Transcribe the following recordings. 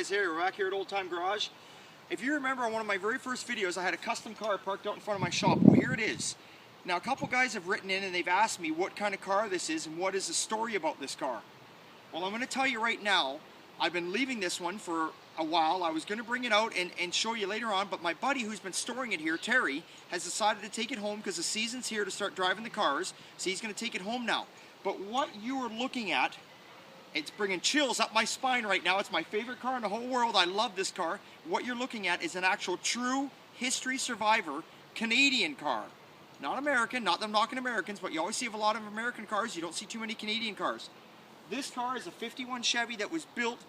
guys, here we're back here at Old Time Garage. If you remember on one of my very first videos, I had a custom car parked out in front of my shop. Well, here it is. Now a couple guys have written in and they've asked me what kind of car this is and what is the story about this car. Well, I'm going to tell you right now, I've been leaving this one for a while. I was going to bring it out and show you later on, but my buddy who's been storing it here, Terry, has decided to take it home because the season's here to start driving the cars, so he's going to take it home now. But what you are looking at, it's bringing chills up my spine right now. It's my favorite car in the whole world. I love this car. What you're looking at is an actual true history survivor Canadian car. Not American, not them knocking Americans, but you always see a lot of American cars. You don't see too many Canadian cars. This car is a 51 Chevy that was built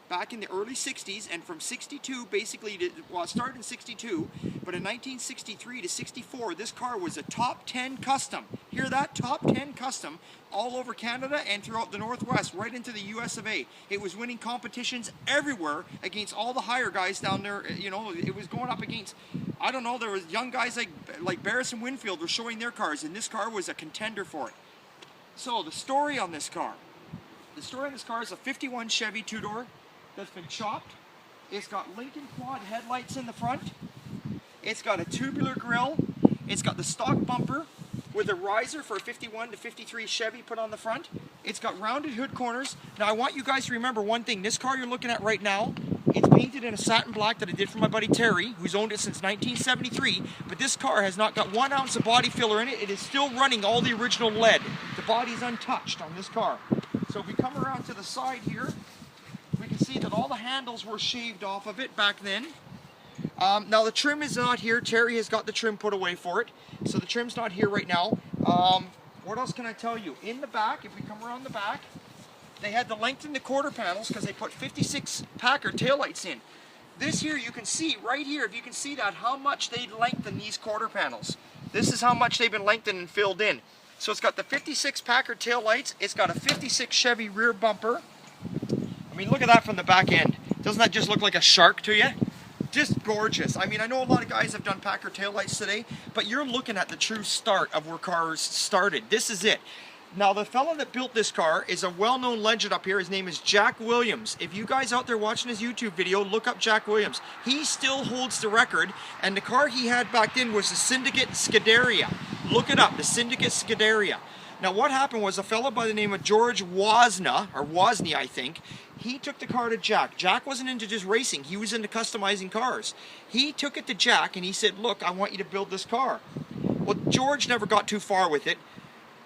back in the early 60s, and from 62 basically, well, it started in 62, but in 1963 to 64, this car was a top 10 custom. Hear that? Top 10 custom all over Canada and throughout the Northwest, right into the US of A. It was winning competitions everywhere against all the higher guys down there. You know, it was going up against, I don't know, there was young guys like Barris and Winfield were showing their cars, and this car was a contender for it. So the story on this car. The story on this car is a 51 Chevy two-door that's been chopped. It's got Lincoln quad headlights in the front. It's got a tubular grille. It's got the stock bumper with a riser for a 51 to 53 Chevy put on the front. It's got rounded hood corners. Now I want you guys to remember one thing. This car you're looking at right now, it's painted in a satin black that I did for my buddy Terry, who's owned it since 1973, but this car has not got 1 ounce of body filler in it. It is still running all the original lead. The body's untouched on this car. So if we come around to the side here, we can see that all the handles were shaved off of it back then. Now the trim is not here. Terry has got the trim put away for it. So the trim's not here right now. What else can I tell you? In the back, if we come around the back, they had to lengthen the quarter panels because they put 56 Packard taillights in. This here, you can see right here, if you can see that, how much they lengthened these quarter panels. This is how much they've been lengthened and filled in. So it's got the 56 Packard taillights. It's got a 56 Chevy rear bumper. I mean, look at that from the back end. Doesn't that just look like a shark to you? Just gorgeous. I mean, I know a lot of guys have done Packard taillights today, but you're looking at the true start of where cars started. This is it. Now, the fellow that built this car is a well-known legend up here. His name is Jack Williams. If you guys out there watching his YouTube video, look up Jack Williams. He still holds the record, and the car he had back then was the Syndicate Scuderia. Look it up, the Syndicate Scuderia. Now, what happened was a fellow by the name of George Wozni, I think, he took the car to Jack. Jack wasn't into just racing. He was into customizing cars. He took it to Jack and he said, look, I want you to build this car. Well, George never got too far with it.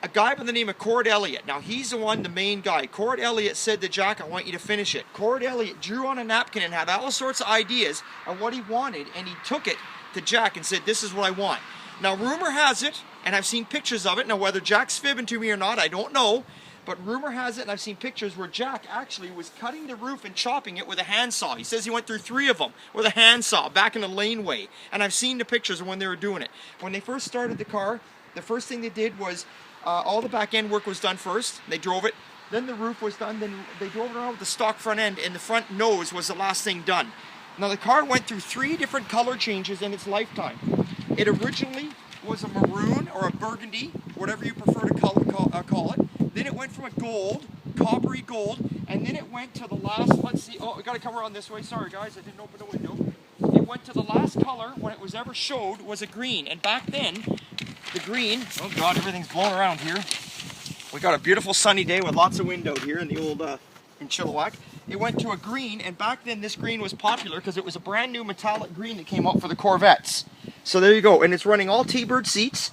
A guy by the name of Cord Elliott. Now, he's the main guy. Cord Elliott said to Jack, I want you to finish it. Cord Elliott drew on a napkin and had all sorts of ideas on what he wanted, and he took it to Jack and said, this is what I want. Now, rumor has it, and I've seen pictures of it. Now, whether Jack's fibbing to me or not, I don't know. But rumor has it, and I've seen pictures where Jack actually was cutting the roof and chopping it with a handsaw. He says he went through 3 of them with a handsaw back in a laneway. And I've seen the pictures of when they were doing it. When they first started the car, the first thing they did was all the back end work was done first. They drove it. Then the roof was done. Then they drove it around with the stock front end, and the front nose was the last thing done. Now, the car went through 3 different color changes in its lifetime. It originally was a maroon or a burgundy, whatever you prefer to call it. Then it went from a gold, coppery gold, and then it went to the last, let's see, oh, I got to come around this way. Sorry, guys, I didn't open the window. It went to the last color when it was ever showed was a green. And back then, the green, oh God, everything's blowing around here. We got a beautiful sunny day with lots of wind out here in the old, in Chilliwack. It went to a green, and back then this green was popular because it was a brand new metallic green that came out for the Corvettes. So there you go, and it's running all T-Bird seats.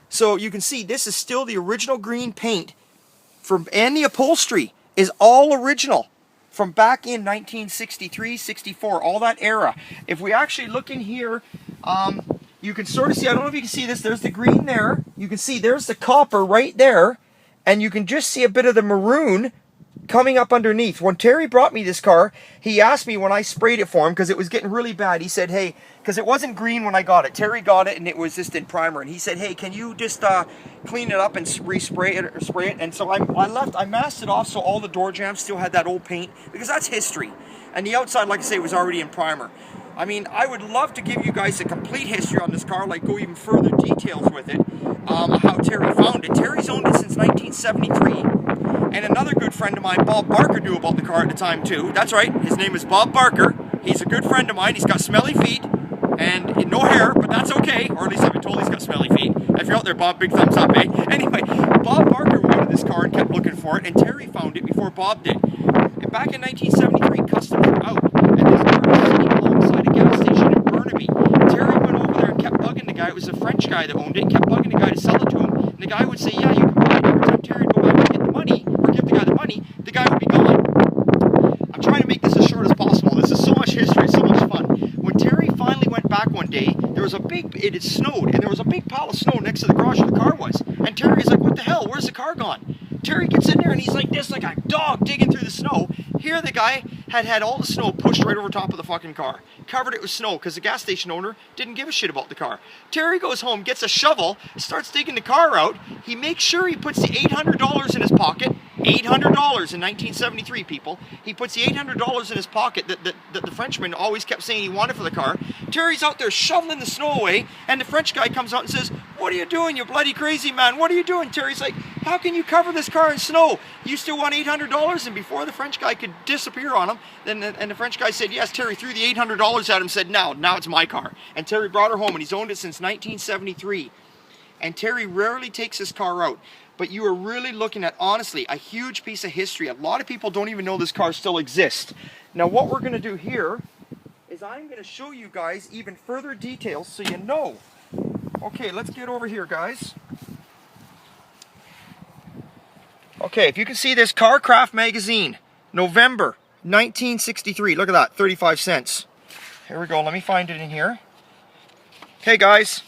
So you can see this is still the original green paint and the upholstery is all original from back in 1963, 64, all that era. If we actually look in here, you can sort of see, I don't know if you can see this, there's the green there. You can see there's the copper right there, and you can just see a bit of the maroon coming up underneath. When Terry brought me this car, he asked me when I sprayed it for him, because it was getting really bad, he said, hey, because it wasn't green when I got it. Terry got it and it was just in primer, and he said, hey, can you just clean it up and respray it or spray it? And so I masked it off so all the door jambs still had that old paint, because that's history. And the outside, like I say, was already in primer. I mean, I would love to give you guys a complete history on this car, like go even further details with it, how Terry found it. Terry's owned it since 1973. And another good friend of mine, Bob Barker, knew about the car at the time too. That's right, his name is Bob Barker. He's a good friend of mine. He's got smelly feet and no hair, but that's okay. Or at least I've been told he's got smelly feet. If you're out there, Bob, big thumbs up, eh? Anyway, Bob Barker wanted this car and kept looking for it, and Terry found it before Bob did. And back in 1973, customs were out, and this car was sitting alongside a gas station in Burnaby. Terry went over there and kept bugging the guy. It was a French guy that owned it, and kept bugging the guy to sell it to him. And the guy would say, yeah, you can buy it. Every time Terry would go back and get the money, or give the guy the money, the guy would be gone. I'm trying to make this as short as possible. This is so much history, so much fun. When Terry finally went back one day, there was a big, it had snowed, and there was a big pile of snow next to the garage where the car was. And Terry's like, what the hell, where's the car gone? Terry gets in there and he's like this, like a dog digging through the snow. Here the guy had all the snow pushed right over top of the fucking car. Covered it with snow because the gas station owner didn't give a shit about the car. Terry goes home, gets a shovel, starts digging the car out. He makes sure he puts the $800 in his pocket. $800 in 1973, people. He puts the $800 in his pocket that the Frenchman always kept saying he wanted for the car. Terry's out there shoveling the snow away, and the French guy comes out and says, what are you doing, you bloody crazy man? What are you doing? Terry's like, how can you cover this car in snow? You still want $800? And before the French guy could disappear on him, and the French guy said, yes, Terry threw the $800 at him, said, now it's my car. And Terry brought her home, and he's owned it since 1973. And Terry rarely takes his car out. But you are really looking at, honestly, a huge piece of history. A lot of people don't even know this car still exists. Now what we're going to do here is I'm going to show you guys even further details so you know. Okay, let's get over here, guys. Okay, if you can see this, Carcraft magazine, November 1963. Look at that, 35 cents. Here we go, let me find it in here. Okay, guys.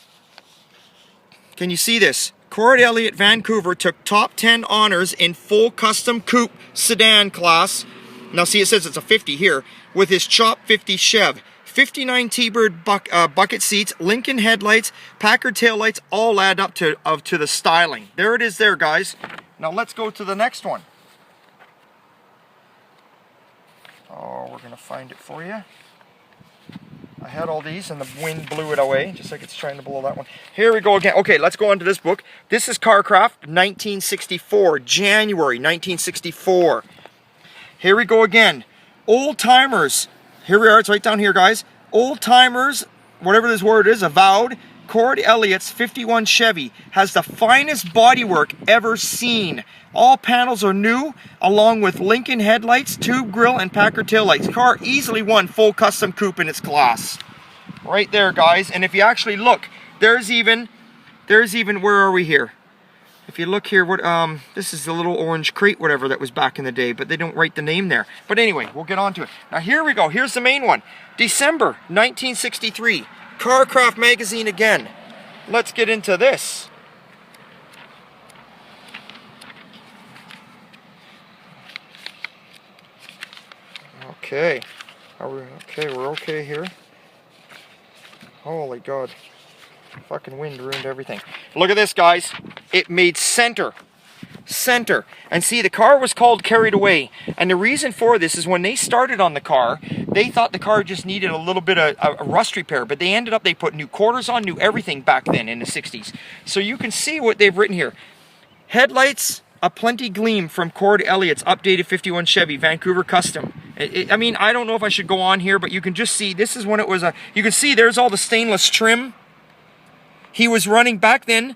Can you see this? Cord Elliott, Vancouver, took top 10 honors in full custom coupe sedan class. Now see, it says it's a 50 here, with his Chop 50 Chev. 59 T-Bird bucket seats, Lincoln headlights, Packard taillights, all add up to the styling. There it is there, guys. Now let's go to the next one. Oh, we're going to find it for you. I had all these and the wind blew it away, just like it's trying to blow that one. Here we go again. Okay, let's go on to this book. This is Carcraft, 1964, January 1964. Here we go again. Old Timers. Here we are, it's right down here, guys. Old Timers, whatever this word is, avowed. Cord Elliott's 51 Chevy has the finest bodywork ever seen. All panels are new, along with Lincoln headlights, tube grill, and Packard taillights. Car easily won full custom coupe in its class. Right there, guys. And if you actually look, there's even, where are we here? If you look here, what this is the little orange crate, whatever that was back in the day, but they don't write the name there. But anyway, we'll get on to it. Now here we go. Here's the main one. December 1963. Carcraft magazine again. Let's get into this. Okay. We're okay here. Holy God. Fucking wind ruined everything. Look at this, guys. It made center. And see, the car was called Carried Away. And the reason for this is when they started on the car, they thought the car just needed a little bit of a rust repair. But they put new quarters on, new everything back then in the 60s. So you can see what they've written here. Headlights, a plenty gleam from Cord Elliott's updated 51 Chevy, Vancouver Custom. I mean, I don't know if I should go on here, but you can just see, this is when it was you can see there's all the stainless trim. He was running back then.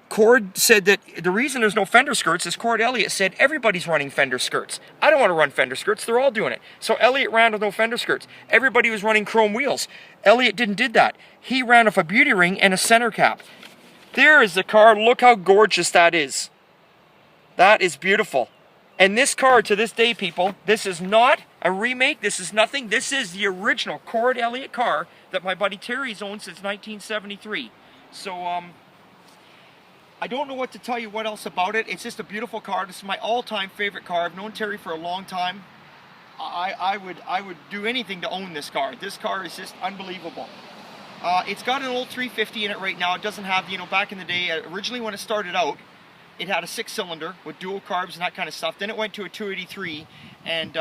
Cord said that the reason there's no fender skirts is Cord Elliott said everybody's running fender skirts. I don't want to run fender skirts, they're all doing it. So Elliott ran with no fender skirts. Everybody was running chrome wheels. Elliott didn't did that. He ran with a beauty ring and a center cap. There is the car, look how gorgeous that is. That is beautiful. And this car, to this day, people, this is not a remake, this is nothing. This is the original Cord Elliott car that my buddy Terry's owned since 1973. So, I don't know what to tell you what else about it. It's just a beautiful car. This is my all-time favorite car. I've known Terry for a long time. I would do anything to own this car. This car is just unbelievable. It's got an old 350 in it right now. It doesn't have, you know, back in the day, originally when it started out, it had a 6-cylinder with dual carbs and that kind of stuff. Then it went to a 283, and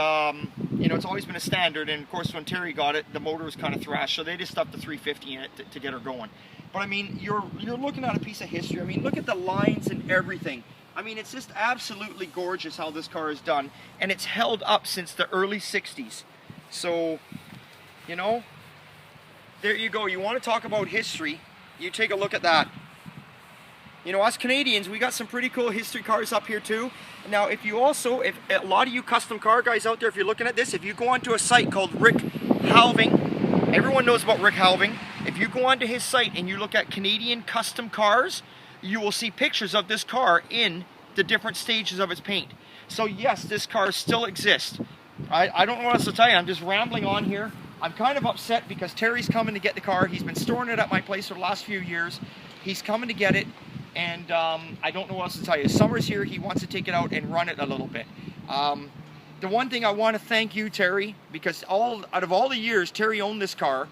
you know, it's always been a standard. And of course, when Terry got it, the motor was kind of thrashed, so they just stuffed the 350 in it to get her going. But I mean, you're looking at a piece of history. I mean, look at the lines and everything. I mean, it's just absolutely gorgeous how this car is done, and it's held up since the early 60s. So, you know, there you go. You want to talk about history, you take a look at that. You know, us Canadians, we got some pretty cool history cars up here too. Now, if you also, if a lot of you custom car guys out there, if you're looking at this, if you go onto a site called Rick Halving, everyone knows about Rick Halving. If you go onto his site and you look at Canadian custom cars, you will see pictures of this car in the different stages of its paint. So yes, this car still exists. I don't know what else to tell you. I'm just rambling on here. I'm kind of upset because Terry's coming to get the car. He's been storing it at my place for the last few years. He's coming to get it, and I don't know what else to tell you. Summer's here. He wants to take it out and run it a little bit. The one thing I want to thank you, Terry, because out of all the years Terry owned this car,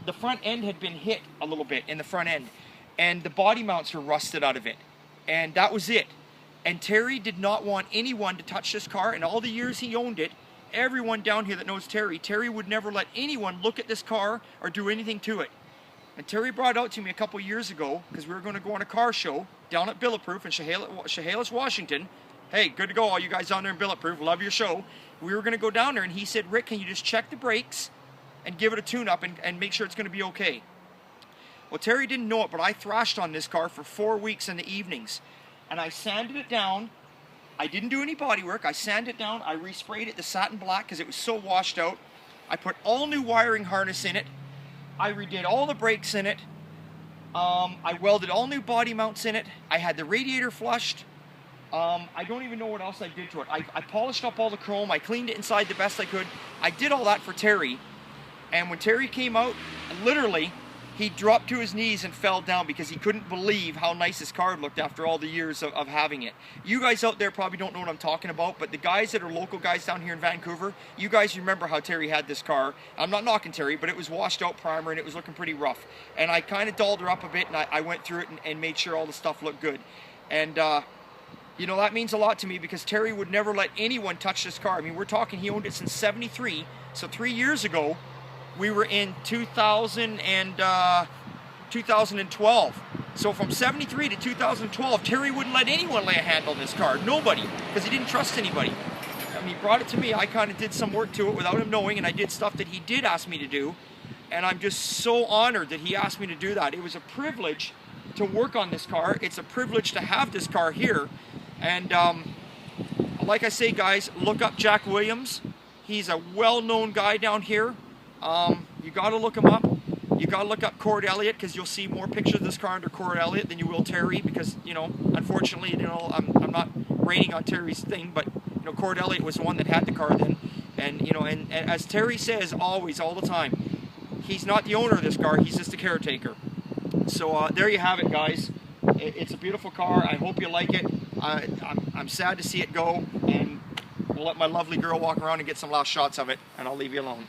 the front end had been hit a little bit in the front end, and the body mounts were rusted out of it, and that was it. And Terry did not want anyone to touch this car. In all the years he owned it, everyone down here that knows Terry would never let anyone look at this car or do anything to it. And Terry brought it out to me a couple years ago because we were going to go on a car show down at Billetproof in Chehalis, Washington. Hey, good to go, all you guys down there in Billetproof. Love your show. We were going to go down there, and he said, Rick, can you just check the brakes and give it a tune-up and make sure it's going to be okay? Well, Terry didn't know it, but I thrashed on this car for 4 weeks in the evenings. And I sanded it down. I didn't do any body work. I sanded it down. I resprayed it to satin black because it was so washed out. I put all new wiring harness in it. I redid all the brakes in it. I welded all new body mounts in it. I had the radiator flushed. I don't even know what else I did to it. I polished up all the chrome. I cleaned it inside the best I could. I did all that for Terry. And when Terry came out, literally, he dropped to his knees and fell down because he couldn't believe how nice his car looked after all the years of having it. You guys out there probably don't know what I'm talking about, but the guys that are local guys down here in Vancouver, you guys remember how Terry had this car. I'm not knocking Terry, but it was washed out primer and it was looking pretty rough. And I kind of dolled her up a bit, and I went through it and made sure all the stuff looked good. And you know, that means a lot to me because Terry would never let anyone touch this car. I mean, we're talking, he owned it since '73, so 3 years ago, we were in 2012. So from '73 to 2012, Terry wouldn't let anyone lay a hand on this car. Nobody, because he didn't trust anybody. I mean, he brought it to me. I kind of did some work to it without him knowing, and I did stuff that he did ask me to do. And I'm just so honored that he asked me to do that. It was a privilege to work on this car. It's a privilege to have this car here. And like I say, guys, look up Jack Williams. He's a well-known guy down here. You got to look him up. You got to look up Cord Elliott because you'll see more pictures of this car under Cord Elliott than you will Terry because, you know, unfortunately, you know, I'm not raining on Terry's thing, but, you know, Cord Elliott was the one that had the car then. And, you know, and as Terry says always, all the time, he's not the owner of this car, he's just the caretaker. So there you have it, guys. It's a beautiful car. I hope you like it. I'm sad to see it go, and we'll let my lovely girl walk around and get some last shots of it, and I'll leave you alone.